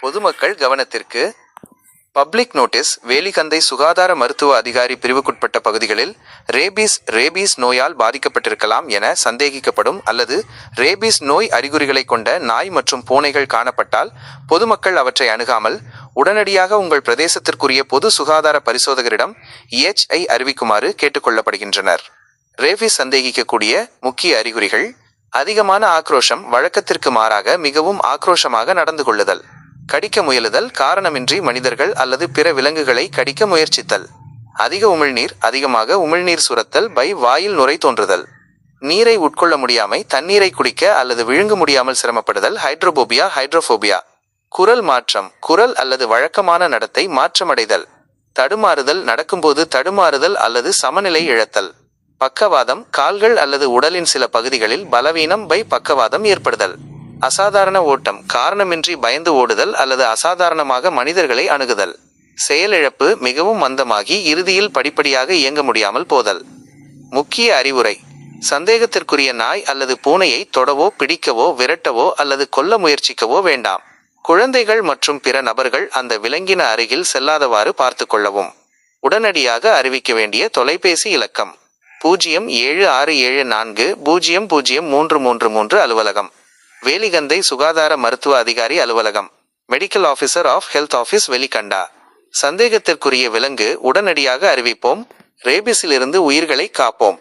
பொதுமக்கள் கவனத்திற்கு. Public notice. வேலிகந்தை சுகாதார மருத்துவ அதிகாரி பிரிவுக்குட்பட்ட பகுதிகளில் ரேபீஸ் நோயால் பாதிக்கப்பட்டிருக்கலாம் என சந்தேகிக்கப்படும் அல்லது ரேபீஸ் நோய் அறிகுறிகளை கொண்ட நாய் மற்றும் பூனைகள் காணப்பட்டால் பொதுமக்கள் அவற்றை அணுகாமல் உடனடியாக உங்கள் பிரதேசத்திற்குரிய பொது சுகாதார பரிசோதகரிடம் EHI அறிவிக்குமாறு கேட்டுக்கொள்ளப்படுகின்றனர். ரேபீஸ் சந்தேகிக்கக்கூடிய முக்கிய அறிகுறிகள்: அதிகமான ஆக்ரோஷம், வழக்கத்திற்கு மாறாக மிகவும் ஆக்ரோஷமாக நடந்து கொள்ளுதல், கடிக்க முயலுதல், காரணமின்றி மனிதர்கள் அல்லது பிற விலங்குகளை கடிக்க முயற்சித்தல், அதிக உமிழ்நீர், அதிகமாக உமிழ்நீர் சுரத்தல், வாயில் நுரை தோன்றுதல், நீரை உட்கொள்ள முடியாமை, தண்ணீரை குடிக்க அல்லது விழுங்க முடியாமல் சிரமப்படுதல், ஹைட்ரோபோபியா, குரல் மாற்றம், குரல் அல்லது வழக்கமான நடத்தை மாற்றமடைதல், தடுமாறுதல், நடக்கும்போது தடுமாறுதல் அல்லது சமநிலை இழத்தல், பக்கவாதம், கால்கள் அல்லது உடலின் சில பகுதிகளில் பலவீனம், பக்கவாதம் ஏற்படுதல், அசாதாரண ஓட்டம், காரணமின்றி பயந்து ஓடுதல் அல்லது அசாதாரணமாக மனிதர்களை அணுகுதல், செயலிழப்பு, மிகவும் மந்தமாகி இறுதியில் படிப்படியாக இயங்க முடியாமல் போதல். முக்கிய அறிவுரை: சந்தேகத்திற்குரிய நாய் அல்லது பூனையை தொடவோ பிடிக்கவோ விரட்டவோ அல்லது கொல்ல முயற்சிக்கவோ வேண்டாம். குழந்தைகள் மற்றும் பிற நபர்கள் அந்த விலங்கின அருகில் செல்லாதவாறு பார்த்து கொள்ளவும். உடனடியாக அறிவிக்க வேண்டிய தொலைபேசி இலக்கம் 0767400333 அலுவலகம். வேலிகந்தை சுகாதார மருத்துவ அதிகாரி அலுவலகம். Medical officer of health office, Welikanda. சந்தேகத்திற்குரிய விலங்கு உடனடியாக அறிவிப்போம். ரேபிஸிலிருந்து உயிர்களை காப்போம்.